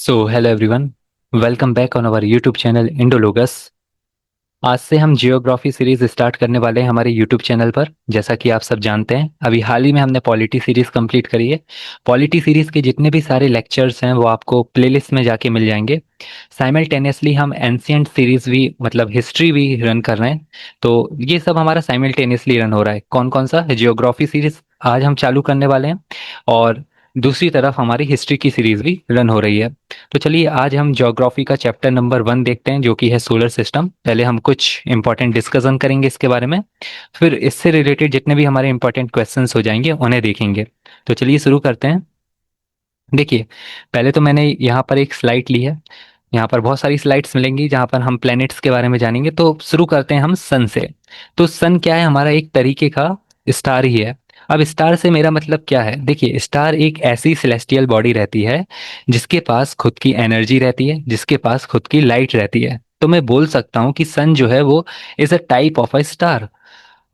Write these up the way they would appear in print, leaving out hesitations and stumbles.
Hello everyone, welcome back on our YouTube channel Indologous. आज से हम जियोग्राफी सीरीज स्टार्ट करने वाले हैं हमारे यूट्यूब चैनल पर। जैसा कि आप सब जानते हैं, अभी हाल ही में हमने पॉलिटी सीरीज कंप्लीट करी है। पॉलिटी सीरीज के जितने भी सारे लेक्चर्स हैं वो आपको प्लेलिस्ट में जाके मिल जाएंगे। साइमल्टेनियसली हम एंशियंट सीरीज भी मतलब हिस्ट्री भी रन कर रहे हैं। तो ये सब हमारा साइमल्टेनियसली रन हो रहा है। कौन कौन सा जियोग्राफी सीरीज आज हम चालू करने वाले हैं, और दूसरी तरफ हमारी हिस्ट्री की सीरीज भी रन हो रही है। तो चलिए आज हम ज्योग्राफी का चैप्टर नंबर 1 देखते हैं, जो कि है सोलर सिस्टम। पहले हम कुछ इंपॉर्टेंट डिस्कशन करेंगे इसके बारे में, फिर इससे रिलेटेड जितने भी हमारे इंपॉर्टेंट क्वेश्चंस हो जाएंगे उन्हें देखेंगे। तो चलिए शुरू करते हैं। देखिए, पहले तो मैंने यहाँ पर एक स्लाइड ली है। यहाँ पर बहुत सारी स्लाइड्स मिलेंगी जहाँ पर हम प्लैनेट्स के बारे में जानेंगे। तो शुरू करते हैं हम सन से। तो सन क्या है? हमारा एक तरीके का स्टार ही है। अब स्टार से मेरा मतलब क्या है? देखिए, स्टार एक ऐसी सेलेस्टियल बॉडी रहती है जिसके पास खुद की एनर्जी रहती है, जिसके पास खुद की लाइट रहती है। तो मैं बोल सकता हूँ कि सन जो है वो is a type of a star.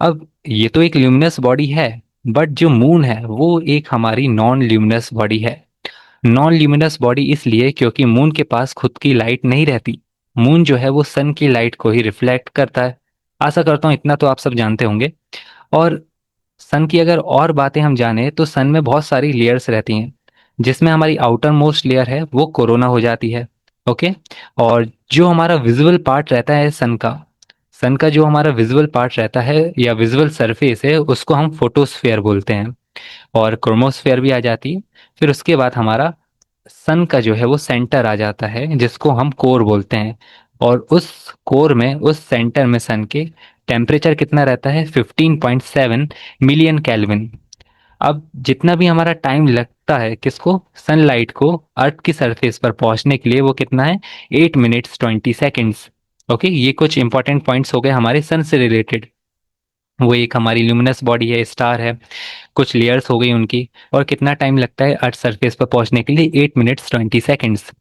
अब ये तो एक ल्यूमिनस बॉडी है, बट जो मून है वो एक हमारी नॉन ल्यूमिनस बॉडी है। नॉन ल्यूमिनस बॉडी इसलिए क्योंकि मून के पास खुद की लाइट नहीं रहती। मून जो है वो सन की लाइट को ही रिफ्लेक्ट करता है। आशा करता हूँ इतना तो आप सब जानते होंगे। और सन की अगर और बातें हम जाने तो सन में बहुत सारी लेयर्स रहती हैं, जिसमें हमारी आउटर मोस्ट लेयर है वो कोरोना हो जाती है। ओके। और जो हमारा विजुअल पार्ट रहता है सन का जो हमारा विजुअल पार्ट रहता है या विजुअल सरफेस है उसको हम फोटोस्फेयर बोलते हैं। और क्रोमोस्फेयर भी आ जाती है। फिर उसके बाद हमारा सन का जो है वो सेंटर आ जाता है जिसको हम कोर बोलते हैं। और उस कोर में, उस सेंटर में सन के टेम्परेचर कितना रहता है? 15.7 मिलियन केल्विन। अब जितना भी हमारा टाइम लगता है किसको, सनलाइट को अर्थ की सरफेस पर पहुंचने के लिए, वो कितना है? 8 मिनट्स 20 सेकेंड्स। ओके, ये कुछ इंपॉर्टेंट पॉइंट्स हो गए हमारे सन से रिलेटेड। वो एक हमारी ल्यूमिनस बॉडी है, स्टार है। कुछ लेयर्स हो गई उनकी। और कितना टाइम लगता है अर्थ सरफेस पर पहुंचने के लिए? 8 मिनट्स 20 सेकेंड्स।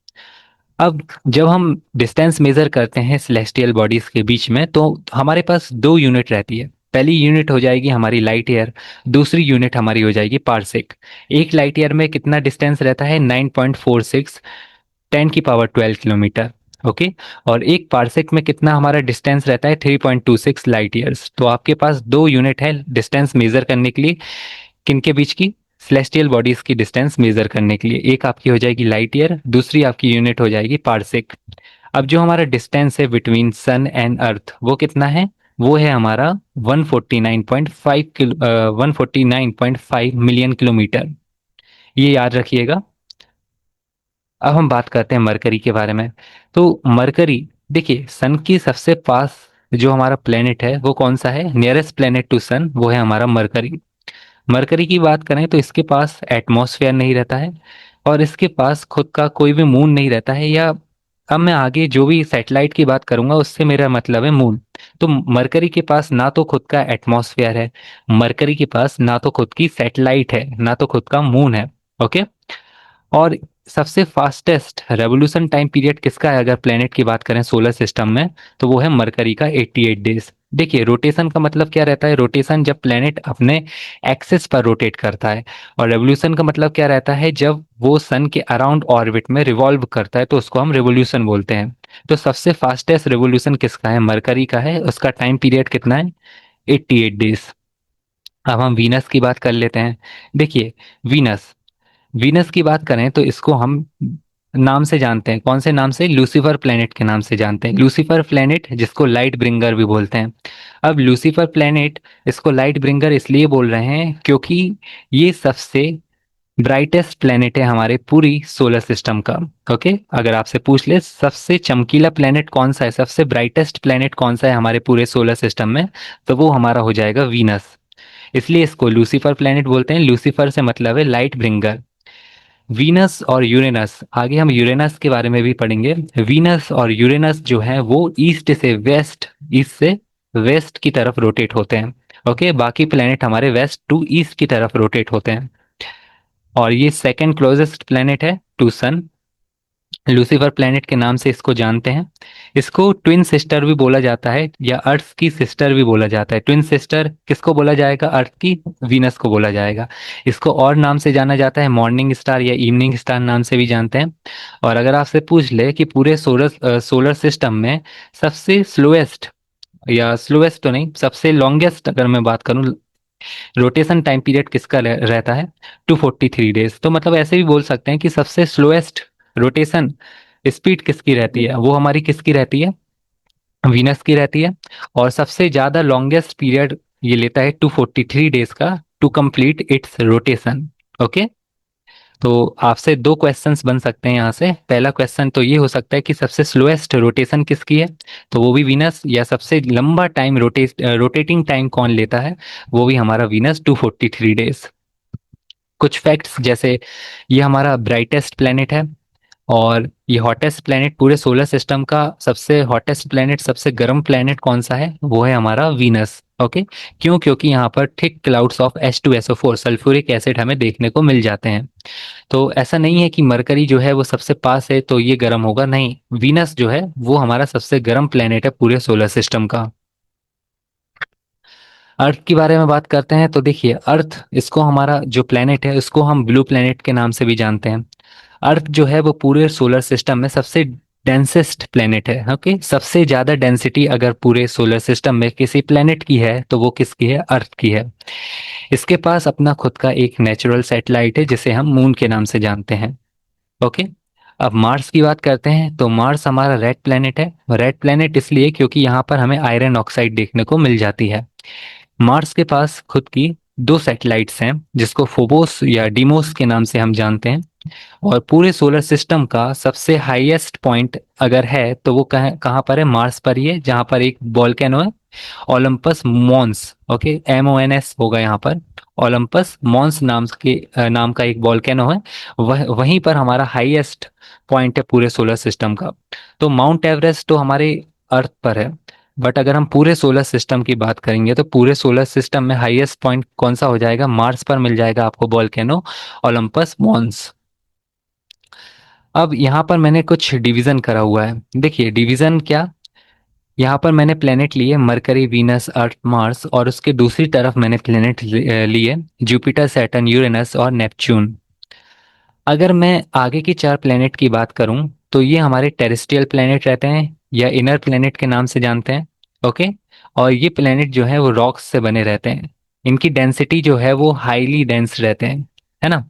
अब जब हम डिस्टेंस मेजर करते हैं सेलेस्टियल बॉडीज के बीच में, तो हमारे पास दो यूनिट रहती है। पहली यूनिट हो जाएगी हमारी लाइट ईयर, दूसरी यूनिट हमारी हो जाएगी पारसेक। एक लाइट ईयर में कितना डिस्टेंस रहता है? 9.46 10 की पावर 12 किलोमीटर। ओके। और एक पारसेक में कितना हमारा डिस्टेंस रहता है? 3.26 लाइट ईयर्स। तो आपके पास दो यूनिट है डिस्टेंस मेजर करने के लिए। किनके बीच की? सेलेस्टियल बॉडीज की डिस्टेंस मेजर करने के लिए। एक आपकी हो जाएगी लाइट ईयर, दूसरी आपकी यूनिट हो जाएगी पारसेक। अब जो हमारा डिस्टेंस है बिटवीन सन एंड अर्थ वो कितना है? वो है हमारा 149.5 मिलियन किलोमीटर। ये याद रखिएगा। अब हम बात करते हैं मरकरी के बारे में। तो मरकरी, देखिए, सन की सबसे पास जो हमारा प्लेनेट है वो कौन सा है? नियरेस्ट प्लेनेट टू सन वो है हमारा मरकरी। मरकरी की बात करें तो इसके पास एटमॉस्फेयर नहीं रहता है, और इसके पास खुद का कोई भी मून नहीं रहता है। या अब मैं आगे जो भी सैटेलाइट की बात करूंगा उससे मेरा मतलब है मून। तो मरकरी के पास ना तो खुद का एटमॉस्फेयर है, मरकरी के पास ना तो खुद की सैटेलाइट है, ना तो खुद का मून है। ओके। और सबसे फास्टेस्ट रेवोल्यूशन टाइम पीरियड किसका है अगर प्लेनेट की बात करें सोलर सिस्टम में? तो वो है मरकरी का, 88 डेज। देखिए, रोटेशन का मतलब क्या रहता है? रोटेशन जब प्लेनेट अपने एक्सिस पर रोटेट करता है। और रेवोल्यूशन का मतलब क्या रहता है? जब वो सन के अराउंड ऑर्बिट में रिवॉल्व करता है तो उसको हम रेवोल्यूशन बोलते हैं। तो सबसे फास्टेस्ट रेवोल्यूशन किसका है? मरकरी का है। उसका टाइम पीरियड कितना है? 88 डेज। अब हम वीनस की बात कर लेते हैं। देखिए, वीनस वीनस की बात करें तो इसको हम नाम से जानते हैं। कौन से नाम से? लूसीफर प्लेनेट के नाम से जानते हैं। लूसीफर प्लेनेट जिसको लाइट ब्रिंगर भी बोलते हैं। अब लूसीफर प्लेनेट, इसको लाइट ब्रिंगर इसलिए बोल रहे हैं क्योंकि ये सबसे ब्राइटेस्ट प्लेनेट है हमारे पूरी सोलर सिस्टम का। ओके। अगर आपसे पूछ ले सबसे चमकीला प्लेनेट कौन सा है, सबसे ब्राइटेस्ट प्लेनेट कौन सा है हमारे पूरे सोलर सिस्टम में, तो वो हमारा हो जाएगा वीनस। इसलिए इसको लूसीफर प्लेनेट बोलते हैं। लूसीफर से मतलब है लाइट ब्रिंगर। वीनस और यूरेनस, आगे हम यूरेनस के बारे में भी पढ़ेंगे। वीनस और यूरेनस जो है वो ईस्ट से वेस्ट की तरफ रोटेट होते हैं। ओके। बाकी प्लेनेट हमारे वेस्ट टू ईस्ट की तरफ रोटेट होते हैं। और ये सेकंड क्लोजेस्ट प्लेनेट है टू सन। लूसीफर प्लेनेट के नाम से इसको जानते हैं। इसको ट्विन सिस्टर भी बोला जाता है या अर्थ की सिस्टर भी बोला जाता है। ट्विन सिस्टर किसको बोला जाएगा? अर्थ की, वीनस को बोला जाएगा। इसको और नाम से जाना जाता है, मॉर्निंग स्टार या इवनिंग स्टार नाम से भी जानते हैं। और अगर आपसे पूछ ले कि पूरे सोलर सिस्टम में सबसे स्लोएस्ट, या स्लोएस्ट तो नहीं, सबसे लॉन्गेस्ट अगर मैं बात करूं, रोटेशन टाइम पीरियड किसका रहता है? 243 डेज। तो मतलब ऐसे भी बोल सकते हैं कि सबसे स्लोएस्ट रोटेशन स्पीड किसकी रहती है? वो हमारी किसकी रहती है? वीनस की रहती है। और सबसे ज्यादा लॉन्गेस्ट पीरियड ये लेता है 243 डेज का to complete its rotation. Okay. तो आपसे दो क्वेश्चंस बन सकते हैं यहाँ से। पहला क्वेश्चन तो ये हो सकता है कि सबसे स्लोएस्ट रोटेशन किसकी है, तो वो भी वीनस। या सबसे लंबा टाइम रोटेटिंग टाइम कौन लेता है, वो भी हमारा वीनस, 243 डेज। कुछ फैक्ट्स जैसे ये हमारा ब्राइटेस्ट प्लेनेट है, और ये हॉटेस्ट प्लेनेट पूरे सोलर सिस्टम का, सबसे हॉटेस्ट प्लेनेट, सबसे गर्म प्लेनेट कौन सा है? वो है हमारा वीनस। ओके। क्यों? क्योंकि यहाँ पर thick clouds of H2SO4 sulphuric acid हमें देखने को मिल जाते हैं। तो ऐसा नहीं है कि मरकरी जो है वो सबसे पास है तो ये गर्म होगा, नहीं। वीनस जो है वो हमारा सबसे गर्म प्लेनेट है पूरे सोलर सिस्टम का। अर्थ के बारे में बात करते हैं तो देखिए, अर्थ, इसको हमारा जो प्लेनेट है उसको हम ब्लू प्लेनेट के नाम से भी जानते हैं। अर्थ जो है वो पूरे सोलर सिस्टम में सबसे डेंसेस्ट प्लेनेट है। ओके। सबसे ज्यादा डेंसिटी अगर पूरे सोलर सिस्टम में किसी प्लेनेट की है तो वो किसकी है? अर्थ की है। इसके पास अपना खुद का एक नेचुरल सैटेलाइट है जिसे हम मून के नाम से जानते हैं। ओके। अब मार्स की बात करते हैं तो मार्स हमारा रेड प्लेनेट है। रेड प्लेनेट इसलिए क्योंकि यहाँ पर हमें आयरन ऑक्साइड देखने को मिल जाती है। मार्स के पास खुद की दो सैटेलाइट्स हैं जिसको फोबोस या डीमोस के नाम से हम जानते हैं। और पूरे सोलर सिस्टम का सबसे हाईएस्ट पॉइंट अगर है तो वो कहाँ कहाँ पर है? मार्स पर ही है, जहाँ पर एक वोल्केनो है, ओलंपस मॉन्स। ओके। MONS होगा यहाँ पर। ओलंपस मॉन्स नाम का एक वोल्केनो है। वहीं पर हमारा हाईएस्ट पॉइंट है पूरे सोलर सिस्टम का। तो माउंट एवरेस्ट तो हमारे अर्थ पर है, बट अगर हम पूरे सोलर सिस्टम की बात करेंगे तो पूरे सोलर सिस्टम में हाईएस्ट पॉइंट कौन सा हो जाएगा? मार्स पर मिल जाएगा आपको वोल्केनो ओलंपस मॉन्स। अब यहाँ पर मैंने कुछ डिवीजन करा हुआ है। देखिए डिवीजन क्या, यहाँ पर मैंने प्लेनेट लिए मरकरी, वीनस, अर्थ, मार्स, और उसके दूसरी तरफ मैंने प्लेनेट लिए जुपिटर, सैटर्न, यूरेनस और नेपच्यून। अगर मैं आगे की चार प्लेनेट की बात करूं तो ये हमारे टेरेस्ट्रियल प्लेनेट रहते हैं या इनर प्लेनेट के नाम से जानते हैं। ओके। और ये प्लेनेट जो है वो रॉक्स से बने रहते हैं। इनकी डेंसिटी जो है वो हाईली डेंस रहते हैं, है ना।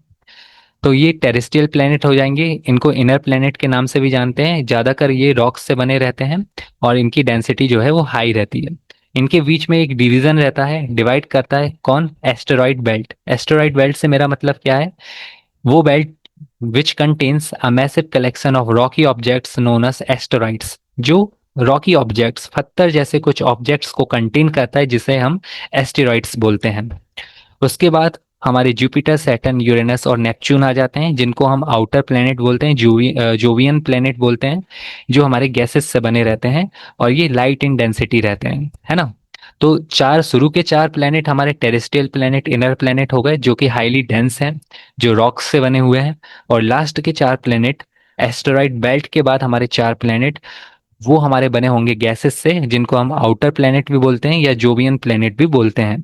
तो ये टेरेस्ट्रियल प्लेनेट हो जाएंगे। इनको इनर प्लेनेट के नाम से भी जानते हैं। ज्यादातर ये रॉक्स से बने रहते हैं और इनकी डेंसिटी जो है वो हाई रहती है। इनके बीच में एक डिवीजन रहता है, डिवाइड करता है कौन? Asteroid belt. एस्टेरॉइड बेल्ट से मेरा मतलब क्या है? वो belt which contains a massive collection of rocky objects known as asteroids, जो रॉकी ऑब्जेक्ट्स, पत्थर जैसे कुछ ऑब्जेक्ट्स को कंटेन करता है जिसे हम एस्टेरॉइड्स बोलते हैं। उसके बाद हमारे जुपिटर, सैटर्न, यूरेनस और नेपच्यून आ जाते हैं जिनको हम आउटर प्लेनेट बोलते हैं, जोवियन प्लेनेट बोलते हैं, जो हमारे गैसेस से बने रहते हैं और ये लाइट इन डेंसिटी रहते हैं, है ना। तो चार, शुरू के चार प्लेनेट हमारे टेरेस्ट्रियल प्लेनेट, इनर प्लेनेट हो गए जो कि हाईली डेंस हैं, जो रॉक्स से बने हुए हैं। और लास्ट के चार प्लेनेट, एस्टेरॉइड बेल्ट के बाद हमारे चार प्लेनेट, वो हमारे बने होंगे गैसेस से, जिनको हम आउटर प्लेनेट भी बोलते हैं या जोवियन प्लेनेट भी बोलते हैं।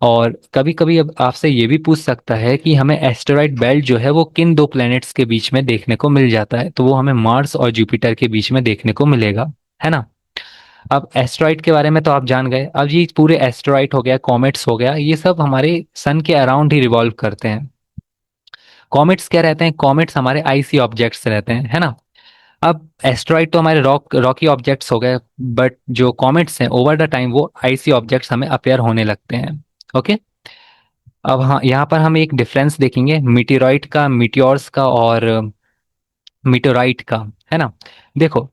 और कभी कभी अब आपसे ये भी पूछ सकता है कि हमें एस्टेरॉइड बेल्ट जो है वो किन दो प्लैनेट्स के बीच में देखने को मिल जाता है, तो वो हमें मार्स और जुपिटर के बीच में देखने को मिलेगा, है ना। अब एस्टेरॉइड के बारे में तो आप जान गए। अब ये पूरे एस्टेरॉइड हो गया, कॉमेट्स हो गया, ये सब हमारे सन के अराउंड ही रिवॉल्व करते हैं। कॉमेट्स क्या रहते हैं? कॉमेट्स हमारे आईसी ऑब्जेक्ट्स रहते हैं, है ना। अब एस्टेरॉइड तो हमारे रॉकी ऑब्जेक्ट्स हो गए, बट जो कॉमेट्स हैं ओवर द टाइम वो आईसी ऑब्जेक्ट्स हमें अपेयर होने लगते हैं। ओके। अब हाँ, यहाँ पर हम एक डिफरेंस देखेंगे मीटेरॉइड का, मीटियोर्स का और मीटेराइट का, है ना। देखो,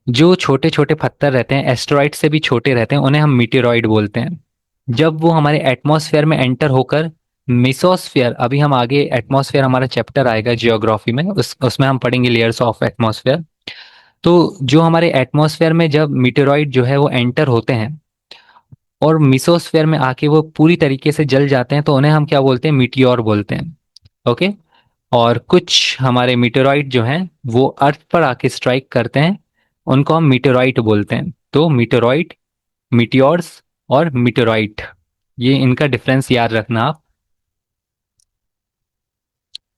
जो छोटे छोटे पत्थर रहते हैं एस्टेरॉइड से भी छोटे रहते हैं, उन्हें हम मीटेरॉइड बोलते हैं। जब वो हमारे एटमॉस्फेयर में एंटर होकर मिसोस्फेयर, अभी हम आगे एटमॉस्फेयर हमारा चैप्टर आएगा जियोग्राफी में, उसमें हम पढ़ेंगे लेयर्स ऑफ एटमॉस्फेयर। तो जो हमारे एटमॉस्फेयर में जब मीटेरॉइड जो है वो एंटर होते हैं और मिसोस्फेयर में आके वो पूरी तरीके से जल जाते हैं तो उन्हें हम क्या बोलते हैं? मीटियोर बोलते हैं। ओके। और कुछ हमारे मीटेरॉइड जो हैं वो अर्थ पर आके स्ट्राइक करते हैं, उनको हम मीटेरॉइट बोलते हैं। तो मीटेरॉइट, मीटियोर्स और मीटेरॉइट, ये इनका डिफरेंस याद रखना आप।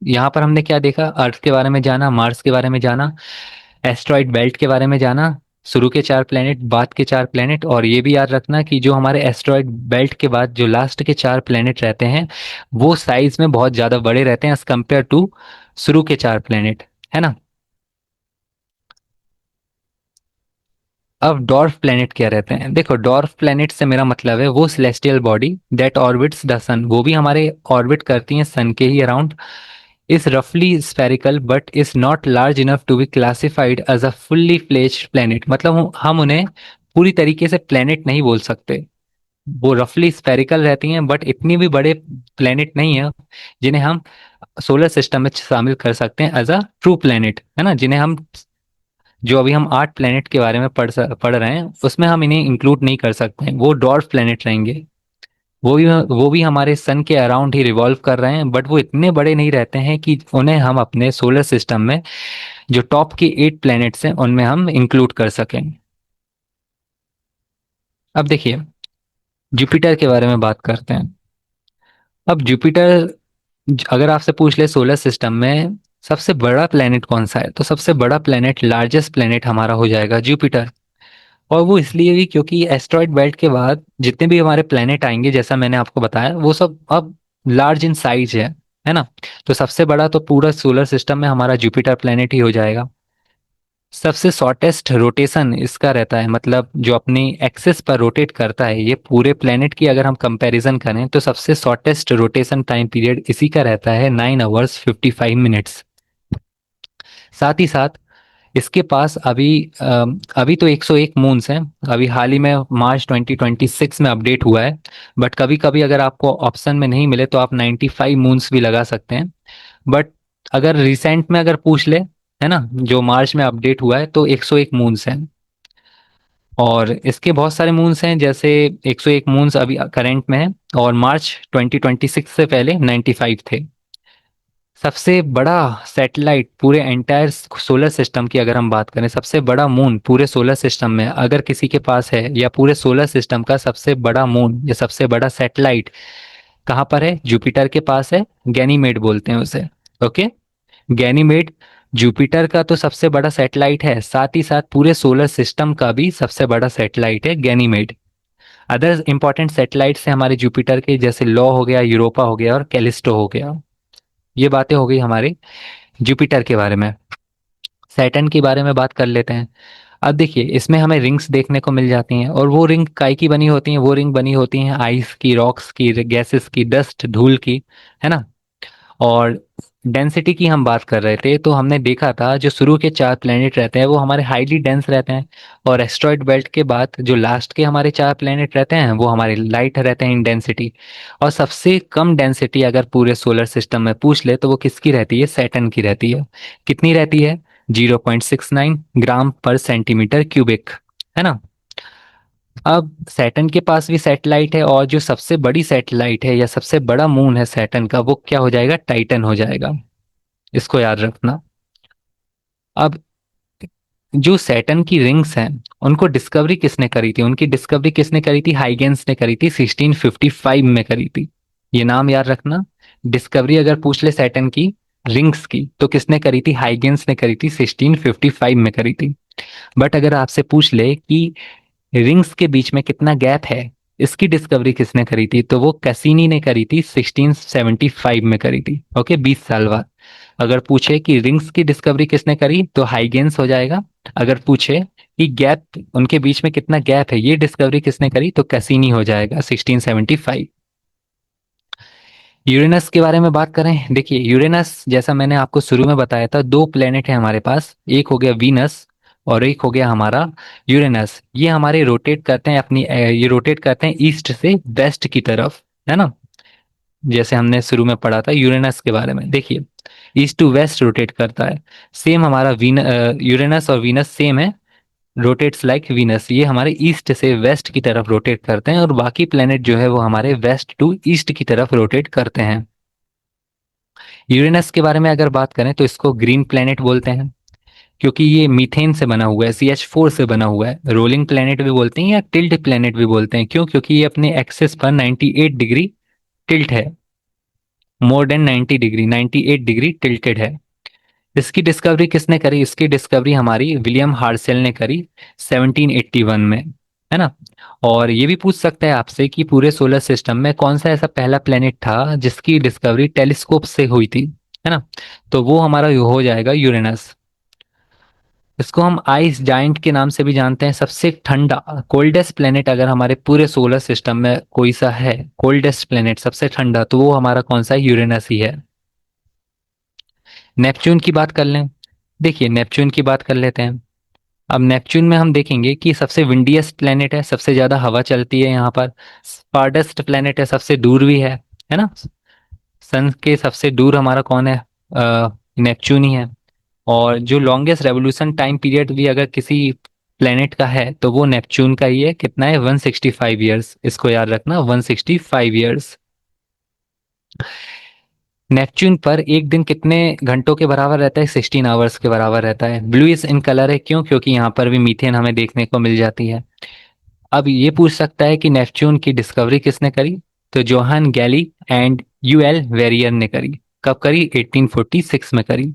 यहाँ पर हमने क्या देखा, अर्थ के बारे में जाना, मार्स के बारे में जाना, एस्ट्रॉइड बेल्ट के बारे में जाना, शुरू के 4 प्लेनेट, बाद के 4 प्लेनेट, और ये भी याद रखना कि जो हमारे एस्ट्रॉइड बेल्ट के बाद जो लास्ट के 4 प्लेनेट रहते हैं वो साइज में बहुत ज्यादा बड़े रहते हैं एज कम्पेयर टू शुरू के 4 प्लेनेट, है ना। अब डॉर्फ प्लेनेट क्या रहते हैं, देखो डॉर्फ प्लेनेट से मेरा मतलब है वो celestial body that orbits the sun, वो भी हमारे ऑर्बिट करती हैं सन के ही around, is roughly spherical but is not large enough to be classified as a fully fledged planet। मतलब हम उन्हें पूरी तरीके से प्लेनेट नहीं बोल सकते। वो रफली स्फेरिकल रहती हैं बट इतनी भी बड़े प्लेनेट नहीं है जिन्हें हम सोलर सिस्टम में शामिल कर सकते हैं एज अ ट्रू प्लेनेट, है ना। जिन्हें हम, जो अभी हम 8 प्लेनेट के बारे में पढ़ रहे हैं उसमें हम इन्हें इंक्लूड नहीं कर सकते हैं, वो डॉर्फ प्लेनेट रहेंगे। वो भी हमारे सन के अराउंड ही रिवॉल्व कर रहे हैं बट वो इतने बड़े नहीं रहते हैं कि उन्हें हम अपने सोलर सिस्टम में जो टॉप के 8 प्लैनेट्स हैं उनमें हम इंक्लूड कर सकें। अब देखिए जुपिटर के बारे में बात करते हैं। अब जुपिटर, अगर आपसे पूछ ले सोलर सिस्टम में सबसे बड़ा प्लैनेट कौन सा है, तो सबसे बड़ा प्लैनेट, लार्जेस्ट प्लैनेट हमारा हो जाएगा जुपिटर। और वो इसलिए भी क्योंकि एस्ट्रॉयड बेल्ट के बाद जितने भी हमारे प्लेनेट आएंगे जैसा मैंने आपको बताया वो सब अब लार्ज इन साइज है ना। तो सबसे बड़ा तो पूरा सोलर सिस्टम में हमारा जुपिटर प्लेनेट ही हो जाएगा। सबसे शॉर्टेस्ट रोटेशन इसका रहता है, मतलब जो अपनी एक्सिस पर रोटेट करता है, ये पूरे प्लेनेट की अगर हम कंपैरिजन करें तो सबसे शॉर्टेस्ट रोटेशन टाइम पीरियड इसी का रहता है 9 आवर्स 55 मिनट्स। साथ ही साथ इसके पास अभी तो 101 मून्स हैं, अभी हाल ही में मार्च 2026 में अपडेट हुआ है। बट कभी कभी अगर आपको ऑप्शन में नहीं मिले तो आप 95 मून्स भी लगा सकते हैं। बट अगर रिसेंट में अगर पूछ ले, है ना, जो मार्च में अपडेट हुआ है तो 101 मून्स हैं। और इसके बहुत सारे मून्स हैं, जैसे 101 मून्स अभी करंट में है और मार्च 2026 से पहले 95 थे। सबसे बड़ा सैटेलाइट पूरे एंटायर सोलर सिस्टम की अगर हम बात करें, सबसे बड़ा मून पूरे सोलर सिस्टम में अगर किसी के पास है, या पूरे सोलर सिस्टम का सबसे बड़ा मून या सबसे बड़ा सैटेलाइट कहाँ पर है, जुपिटर के पास है। गैनीमेड बोलते हैं उसे। ओके, गैनीमेड जुपिटर का तो सबसे बड़ा सैटेलाइट है, साथ ही साथ पूरे सोलर सिस्टम का भी सबसे बड़ा सैटेलाइट है गैनीमेड। अदर इंपॉर्टेंट सैटेलाइट्स हैं हमारे जुपिटर के, जैसे लॉ हो गया, यूरोपा हो गया और कैलिस्टो हो गया। ये बातें हो गई हमारे जुपिटर के बारे में। सैटर्न के बारे में बात कर लेते हैं। अब देखिए इसमें हमें रिंग्स देखने को मिल जाती हैं, और वो रिंग काय की बनी होती हैं, वो रिंग बनी होती हैं आइस की, रॉक्स की, गैसेस की, डस्ट धूल की, है ना। और डेंसिटी की हम बात कर रहे थे तो हमने देखा था जो शुरू के 4 प्लेनेट रहते हैं वो हमारे हाईली डेंस रहते हैं, और एस्ट्रॉयड बेल्ट के बाद जो लास्ट के हमारे 4 प्लेनेट रहते हैं वो हमारे लाइट रहते हैं इन डेंसिटी। और सबसे कम डेंसिटी अगर पूरे सोलर सिस्टम में पूछ ले तो वो किसकी रहती है, सैटर्न की रहती है। कितनी रहती है, 0.69 ग्राम पर सेंटीमीटर क्यूबिक, है ना। अब सैटर्न के पास भी सैटेलाइट है, और जो सबसे बड़ी सैटेलाइट है या सबसे बड़ा मून है सैटर्न का वो क्या हो जाएगा, टाइटन हो जाएगा। इसको याद रखना। अब जो सैटर्न की रिंग्स हैं उनको डिस्कवरी किसने करी थी, उनकी डिस्कवरी किसने करी थी, हाइगेंस ने करी थी, 1655 में करी थी। ये नाम याद रखना। डिस्कवरी अगर पूछ ले सैटर्न की रिंग्स की तो किसने करी थी, हाइगेंस ने करी थी, 1655 में करी थी। बट अगर आपसे पूछ ले कि रिंग्स के बीच में कितना गैप है, इसकी डिस्कवरी किसने करी थी, तो वो कैसीनी ने करी थी, 1675 में करी थी। ओके, 20 साल बाद। अगर पूछे कि रिंग्स की डिस्कवरी किसने करी तो हाइगेंस हो जाएगा। अगर पूछे कि गैप उनके बीच में कितना गैप है, ये डिस्कवरी किसने करी, तो कैसीनी हो जाएगा, 1675। यूरेनस के बारे में बात करें, देखिए यूरेनस जैसा मैंने आपको शुरू में बताया था, 2 प्लेनेट है हमारे पास, एक हो गया वीनस और एक हो गया हमारा यूरेनस। ये हमारे रोटेट करते हैं ये रोटेट करते हैं ईस्ट से वेस्ट की तरफ, है ना। जैसे हमने शुरू में पढ़ा था यूरेनस के बारे में, देखिए ईस्ट टू वेस्ट रोटेट करता है। सेम हमारा यूरेनस और वीनस सेम है, रोटेट्स लाइक वीनस। ये हमारे ईस्ट से वेस्ट की तरफ रोटेट करते हैं, और बाकी प्लेनेट जो है वो हमारे वेस्ट टू ईस्ट की तरफ रोटेट करते हैं। यूरेनस के बारे में अगर बात करें तो इसको ग्रीन प्लेनेट बोलते हैं, क्योंकि ये मीथेन से बना हुआ है, CH4 से बना हुआ है। रोलिंग प्लेनेट भी बोलते हैं या टिल्ट प्लेनेट भी बोलते हैं, क्यों? क्योंकि ये अपने एक्सिस पर 98 डिग्री टिल्ट है, more than 90 degree, 98 degree tilted है। इसकी डिस्कवरी किसने करी? इसकी डिस्कवरी हमारी विलियम हार्सेल ने करी 1781 में, है ना। और ये भी पूछ सकता है आपसे कि पूरे सोलर सिस्टम में कौन सा ऐसा पहला प्लेनेट था जिसकी डिस्कवरी टेलीस्कोप से हुई थी, है ना। तो वो हमारा हो जाएगा यूरेनस। इसको हम आइस जाइंट के नाम से भी जानते हैं। सबसे ठंडा, कोल्डेस्ट प्लेनेट अगर हमारे पूरे सोलर सिस्टम में कोई सा है, कोल्डेस्ट प्लेनेट सबसे ठंडा, तो वो हमारा कौन सा है? यूरेनस ही है। नेपच्यून की बात कर लें। देखिए नेपच्यून की बात कर लेते हैं। अब नेपच्यून में हम देखेंगे कि सबसे विंडीएस्ट प्लेनेट है, सबसे ज्यादा हवा चलती है यहाँ पर। फारडेस्ट प्लेनेट है, सबसे दूर भी है ना। सन के सबसे दूर हमारा कौन है? नेपच्यून ही है। और जो लॉन्गेस्ट रेवोल्यूशन टाइम पीरियड भी अगर किसी प्लेनेट का है तो वो नेपच्यून का ही है। कितना है? 165 ईयर्स। इसको याद रखना, 165 ईयर्स। नेपच्यून पर एक दिन कितने घंटों के बराबर रहता है? 16 आवर्स के बराबर रहता है। ब्लूइश इन कलर है, क्यों? क्योंकि यहाँ पर भी मीथेन हमें देखने को मिल जाती है। अब ये पूछ सकता है कि नेपच्यून की डिस्कवरी किसने करी? तो जोहान गैली एंड यूएल वेरियर ने करी। कब करी? 1846 में करी।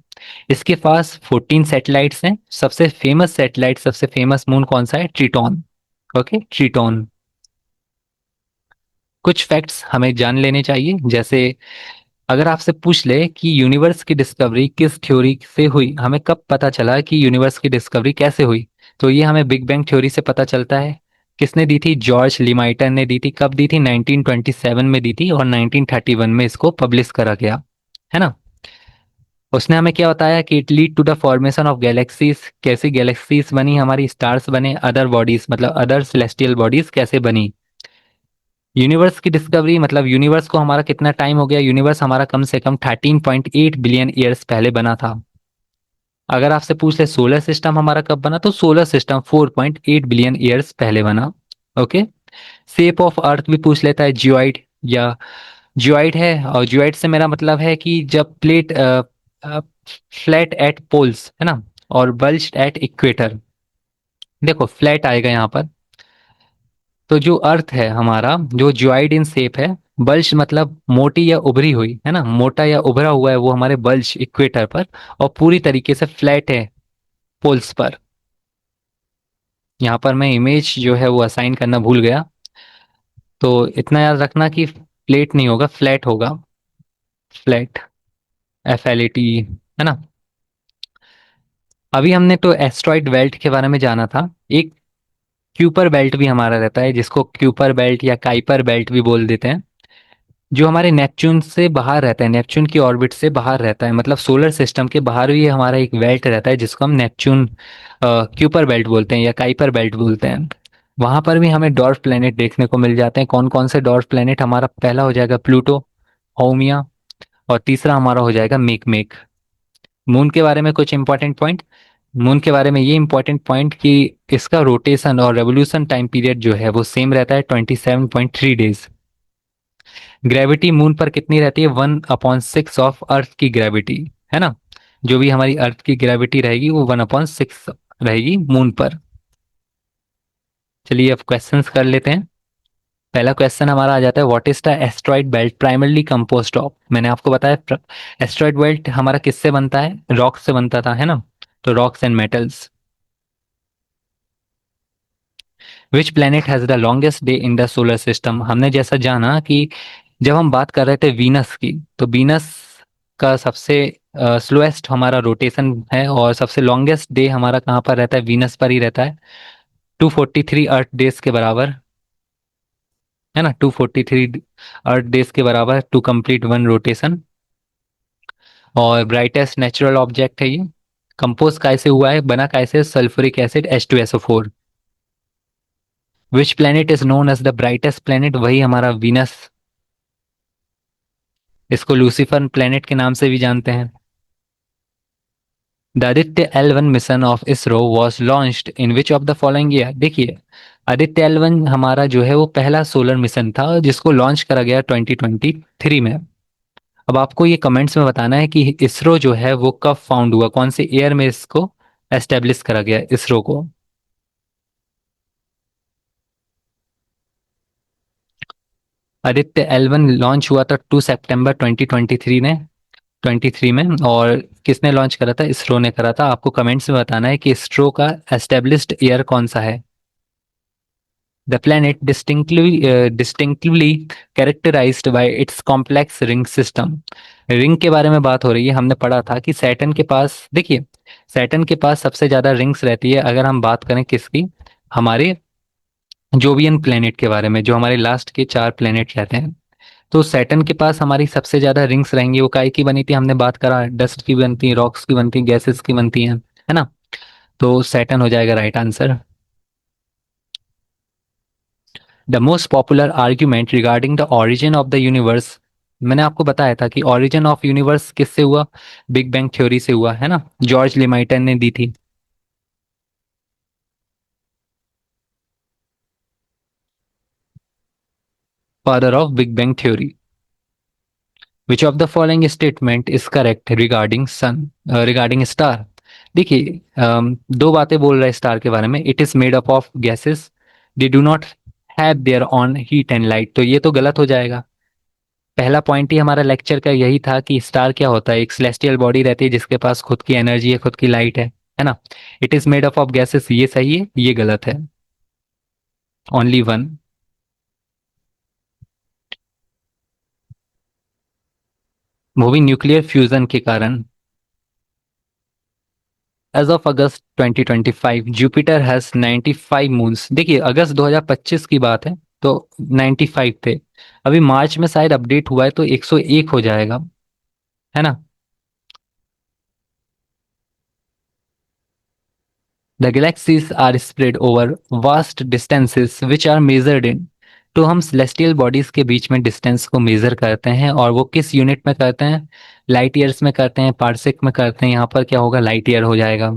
इसके पास 14 सैटेलाइट्स हैं। सबसे फेमस सैटेलाइट, सबसे फेमस मून कौन सा है? ट्रिटॉन। ओके, ट्रिटॉन। कुछ फैक्ट्स हमें जान लेने चाहिए, जैसे अगर आपसे पूछ ले कि यूनिवर्स की डिस्कवरी किस थ्योरी से हुई, हमें कब पता चला कि यूनिवर्स की डिस्कवरी कैसे हुई, तो ये हमें बिग बैंग थ्योरी से पता चलता है। किसने दी थी? जॉर्ज लिमाइटर ने दी थी। कब दी थी? 1927 में दी थी और 1931 में इसको पब्लिश करा गया, है ना। उसने हमें क्या बताया कि it lead to the formation of galaxies. कैसी गैलेक्सीज बनी हमारी? स्टार्स बने। अदर बॉडीज मतलब अदर सेलेस्टियल बॉडीज कैसे बनी? यूनिवर्स की डिस्कवरी मतलब यूनिवर्स को हमारा कितना टाइम हो गया? यूनिवर्स हमारा कम से कम 13.8 बिलियन ईयर्स पहले बना था। अगर आपसे पूछ ले सोलर सिस्टम हमारा कब बना, तो सोलर सिस्टम 4.8 बिलियन ईयर्स पहले बना। ओके। शेप ऑफ अर्थ भी पूछ लेता है, जियोइड या जियोइड है। और जियोइड से मेरा मतलब है कि जब प्लेट फ्लैट एट पोल्स, है ना, और बल्ज्ड एट इक्वेटर। देखो फ्लैट आएगा यहाँ पर। तो जो अर्थ है हमारा, जो ज्वाइड इन शेप है, बल्ज मतलब मोटी या उभरी हुई, है ना, मोटा या उभरा हुआ है वो हमारे बल्ज इक्वेटर पर। और पूरी तरीके से फ्लैट है पोल्स पर। यहाँ पर मैं इमेज जो है वो असाइन करना भूल गया, तो इतना याद रखना कि प्लेट नहीं होगा, फ्लैट होगा। फ्लैट, FLAT, है ना। अभी हमने तो एस्ट्रॉइड बेल्ट के बारे में जाना था। एक क्यूपर बेल्ट भी हमारा रहता है, जिसको क्यूपर बेल्ट या काइपर बेल्ट भी बोल देते हैं, जो हमारे नेपच्यून से बाहर रहता है, नेपच्यून की ऑर्बिट से बाहर रहता है। मतलब सोलर सिस्टम के बाहर भी हमारा एक बेल्ट रहता है जिसको हम नेपच्यून क्यूपर बेल्ट बोलते हैं या काइपर बेल्ट बोलते हैं। वहां पर भी हमें डॉर्फ प्लेनेट देखने को मिल जाते हैं। कौन कौन से डॉर्फ प्लेनेट? हमारा पहला हो जाएगा प्लूटो, होमिया, और तीसरा हमारा हो जाएगा मेक। मून के बारे में कुछ इंपॉर्टेंट पॉइंट। मून के बारे में ये इंपॉर्टेंट पॉइंट कि इसका रोटेशन और रेवोल्यूशन टाइम पीरियड जो है वो सेम रहता है, 27.3 डेज। ग्रेविटी मून पर कितनी रहती है? 1/6 ऑफ अर्थ की ग्रेविटी, है ना। जो भी हमारी अर्थ की ग्रेविटी रहेगी वो 1/6 रहेगी मून पर। चलिए अब क्वेश्चंस कर लेते हैं। पहला क्वेश्चन हमारा आ जाता है, what is the asteroid belt primarily composed of? मैंने आपको बताया एस्ट्रॉइड बेल्ट हमारा किससे बनता है? रॉक से बनता था, है ना। तो rocks and metals. Which planet has the longest day in the solar system? हमने जैसा जाना कि जब हम बात कर रहे थे वीनस की, तो वीनस का सबसे स्लोएस्ट हमारा रोटेशन है और सबसे लॉन्गेस्ट डे हमारा कहाँ पर रहता है? वीनस पर ही रहता है, 243 अर्थ डेज के बराबर, है ना। 243 अर्थ डेज के बराबर टू कंप्लीट वन रोटेशन। और ब्राइटेस्ट नेचुरल ऑब्जेक्ट है ये। कंपोज कैसे हुआ है, बना कैसे? Sulphuric acid H2SO4। Which planet is known as the brightest planet? वही हमारा वीनस। इसको लूसीफर प्लेनेट के नाम से भी जानते हैं। The Aditya L1 mission of ISRO was launched in which of the following year? देखिए आदित्य L1 हमारा जो है वो पहला सोलर मिशन था जिसको लॉन्च करा गया 2023 में। अब आपको ये कमेंट्स में बताना है कि इसरो जो है वो कब फाउंड हुआ, कौन से ईयर में इसको एस्टेब्लिश करा गया इसरो को। आदित्य L1 लॉन्च हुआ था 2 सितंबर 2023 ने 23 में। और किसने लॉन्च करा था? इसरो ने करा था। आपको कमेंट्स में बताना है कि इसरो का एस्टेब्लिश्ड ईयर कौन सा है। The planet distinctively characterized by its complex ring system. Ring के बारे में बात हो रही है। हमने पढ़ा था कि सैटर्न के पास, देखिए, सैटर्न के पास सबसे ज्यादा रिंग्स रहती है। अगर हम बात करें किसकी, हमारे जोवियन प्लेनेट के बारे में, जो हमारे लास्ट के 4 प्लेनेट रहते हैं, तो सैटर्न के पास हमारी सबसे ज्यादा रिंग्स रहेंगी। वो काय की बनी थी? हमने बात करा, डस्ट की बनती, रॉक्स की बनती, गैसेस की बनती हैं, है ना। तो सैटर्न हो जाएगा right answer. The most popular argument regarding the origin of the universe. मैंने आपको बताया था कि ओरिजिन ऑफ यूनिवर्स किससे हुआ? बिग बैंग थ्योरी से हुआ, है ना। जॉर्ज लिमाइटन ने दी थी। Father of big bang theory. Which of the following statement is correct regarding sun, regarding star? देखिए, दो बातें बोल रहा है स्टार के बारे में। It is made up of gases, they do not have their on heat and light, तो ये तो गलत हो जाएगा। पहला पॉइंट ही हमारा लेक्चर का यही था कि स्टार क्या होता है? एक सेलेस्टियल बॉडी रहती है जिसके पास खुद की एनर्जी है, खुद की लाइट है ना। It is made up of gases, ये सही है, ये गलत है। Only one. वो भी न्यूक्लियर फ्यूजन के कारण। As of August 2025 Jupiter has 95 moons. देखिए, अगस्त 2025 की बात है तो 95 थे। अभी मार्च में शायद अपडेट हुआ है तो 101 हो जाएगा, है ना। The galaxies are spread over vast distances which are measured in. तो हम सेलेस्टियल बॉडीज के बीच में डिस्टेंस को मेजर करते हैं, और वो किस यूनिट में करते हैं? लाइट ईयर्स में करते हैं, पार्सेक में करते हैं। यहाँ पर क्या होगा? लाइट ईयर हो जाएगा।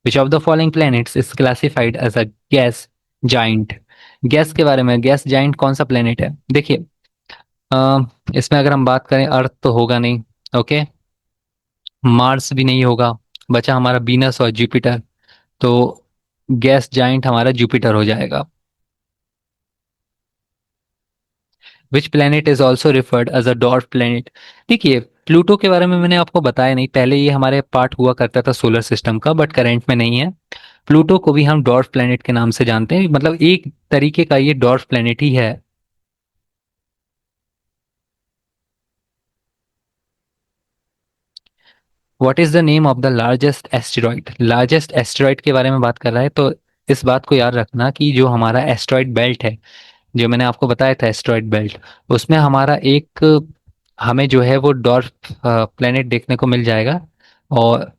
Which of the following planets is classified as a gas giant? Gas के बारे में, गैस जाइंट कौन सा प्लेनेट है? देखिए, इसमें अगर हम बात करें, अर्थ तो होगा नहीं, ओके, मार्स भी नहीं होगा, बचा हमारा बीनस और जुपिटर। तो गैस जाइंट हमारा जुपिटर हो जाएगा। Which planet is also referred as a dwarf planet? देखिए, प्लूटो के बारे में मैंने आपको बताया नहीं, पहले ये हमारे पार्ट हुआ करता था सोलर सिस्टम का, बट करंट में नहीं है। प्लूटो को भी हम डॉर्फ प्लेनेट के नाम से जानते हैं, मतलब एक तरीके का ये डॉर्फ प्लेनेट ही है। What is the name of the largest asteroid? Largest asteroid के बारे में बात कर रहा है तो इस बात को याद रखना कि जो हमारा एस्टेरॉइड बेल्ट है, जो मैंने आपको बताया था एस्टेरॉइड बेल्ट, उसमें हमारा एक, हमें जो है वो डॉर्फ प्लेनेट देखने को मिल जाएगा। और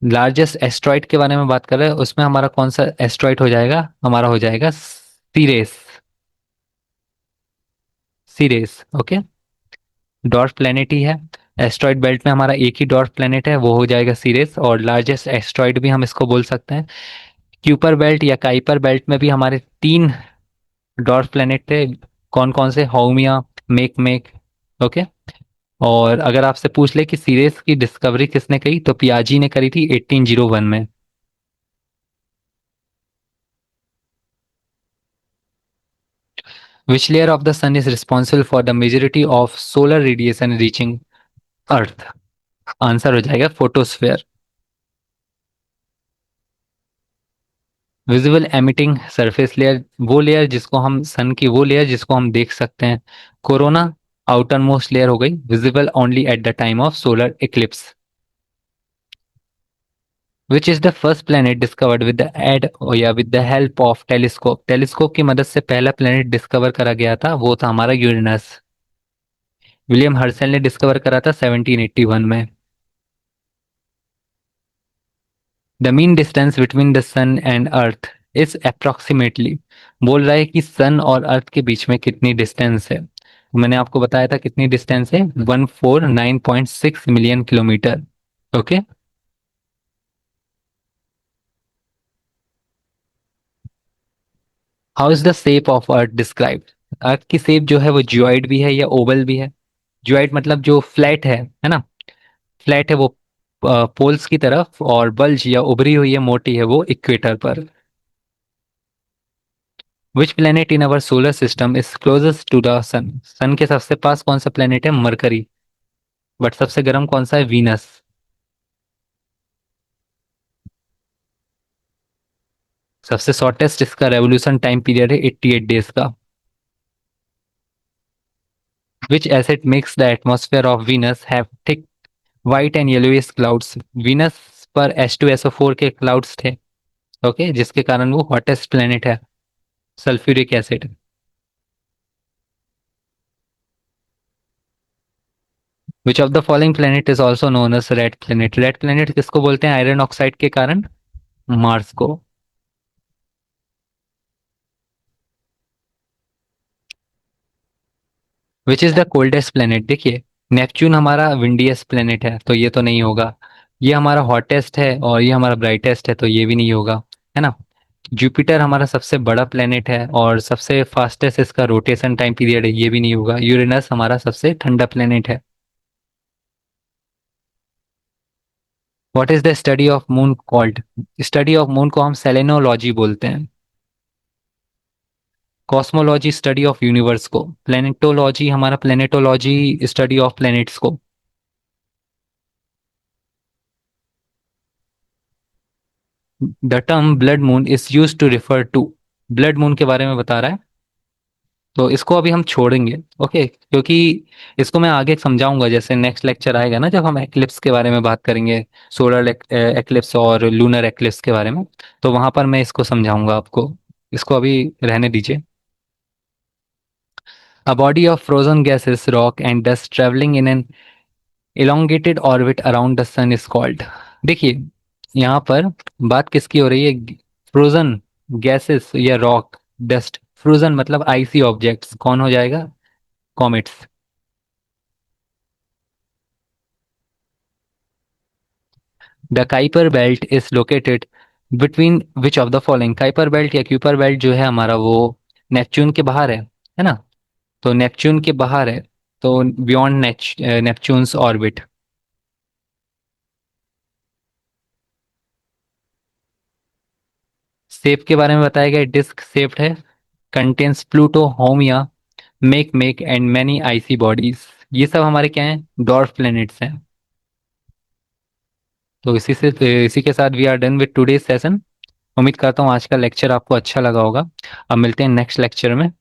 लार्जेस्ट एस्टेरॉइड के बारे में बात कर रहे हैं, उसमें हमारा कौन सा एस्टेरॉइड हो जाएगा? हमारा हो जाएगा सीरेस। सीरेस, ओके। डॉर्फ प्लेनेट ही है। एस्ट्रॉइड बेल्ट में हमारा एक ही डॉर्फ प्लेनेट है, वो हो जाएगा सीरियस। और लार्जेस्ट एस्ट्रॉइड भी हम इसको बोल सकते हैं। क्यूपर बेल्ट या काइपर बेल्ट में भी हमारे 3 डॉर्फ प्लेनेट थे। कौन कौन से? Haumea, make, okay. और अगर आपसे पूछ ले कि सीरियस की डिस्कवरी किसने करी, तो पियाजी ने करी थी 1801 में। Which layer of the sun is responsible for the majority of solar radiation reaching earth? Answer हो जाएगा photosphere. Visible emitting surface layer, वो लेयर जिसको हम सन की, वो लेयर जिसको हम देख सकते हैं। कोरोना आउटर मोस्ट लेयर हो गई, visible only at the time of solar eclipse. Which is the first planet discovered with the aid या with the help of telescope? Telescope की मदद से पहला प्लेनेट डिस्कवर करा गया था, वो था हमारा यूरेनस। विलियम हर्सल ने डिस्कवर करा था 1781 में। The mean distance between the sun and earth is approximately. बोल रहा है कि सन और अर्थ के बीच में कितनी डिस्टेंस है। मैंने आपको बताया था कितनी डिस्टेंस है, 149.6 million kilometre, okay. How is the shape of earth described? Earth की शेप जो है वो जियोइड भी है या ओवल भी है। जियोइड मतलब जो फ्लैट है ना, फ्लैट है वो पोल्स की तरफ, और बल्ज या उभरी हुई है, मोटी है वो इक्वेटर पर। Which planet in our solar system is closest to the sun? Sun के सबसे पास कौन सा प्लेनेट है? मरकरी। बट सबसे गर्म कौन सा है? वीनस। सबसे शॉर्टेस्ट इसका रेवोल्यूशन टाइम पीरियड है 88 डेज का। Which acid makes the atmosphere of Venus have thick white and yellowish clouds? Venus पर H2SO4 के क्लाउड्स थे, ओके, जिसके कारण वो हॉटेस्ट प्लेनेट है। Sulphuric acid. Which of the following planet is also known as red planet? Red planet किसको बोलते हैं आयरन ऑक्साइड के कारण? मार्स को। Which is the coldest planet? देखिए, नेपच्यून हमारा विंडीएस्ट प्लेनेट है, तो ये तो नहीं होगा। ये हमारा हॉटेस्ट है और ये हमारा ब्राइटेस्ट है, तो ये भी नहीं होगा, है ना। जुपिटर हमारा सबसे बड़ा प्लेनेट है और सबसे फास्टेस्ट इसका रोटेशन टाइम पीरियड है, ये भी नहीं होगा। यूरेनस हमारा सबसे ठंडा प्लेनेट है। What is the study of moon called? Study of moon को हम सेलेनोलॉजी बोलते हैं। कॉस्मोलॉजी स्टडी ऑफ यूनिवर्स को। प्लेनेटोलॉजी हमारा प्लेनेटोलॉजी स्टडी ऑफ प्लेनेट्स को। The term blood moon is use to refer to. Blood moon के बारे में बता रहा है, तो इसको अभी हम छोड़ेंगे, ओके, क्योंकि इसको मैं आगे समझाऊंगा जैसे नेक्स्ट लेक्चर आएगा ना, जब हम एक्लिप्स के बारे में बात करेंगे, सोलर एक्लिप्स और लूनर एक्लिप्स के बारे में, तो वहां पर मैं इसको समझाऊंगा आपको। इसको अभी रहने दीजिए। A body of frozen gases, rock and dust traveling in an elongated orbit around the sun is called। देखिए, यहाँ पर बात किसकी हो रही है? फ्रोजन गैसेस या रॉक, डस्ट। फ्रोजन मतलब आइसी ऑब्जेक्ट्स, कौन हो जाएगा? Comets. The Kuiper belt is located between which of the following? Kuiper belt या क्यूपर बेल्ट जो है हमारा, वो नेपच्यून के बाहर है ना। तो नेपच्यून के बाहर है, तो बियॉन्ड नेपच्यून्स ऑर्बिट। शेप के बारे में बताया गया, डिस्क शेप्ड है, contains Pluto, Haumea, Makemake and many icy bodies. ये सब हमारे क्या हैं? डॉर्फ प्लैनेट्स हैं। तो इसी के साथ we are done with today session. उम्मीद करता हूँ आज का लेक्चर आपको अच्छा लगा होगा। अब मिलते हैं नेक्स्ट लेक्चर में।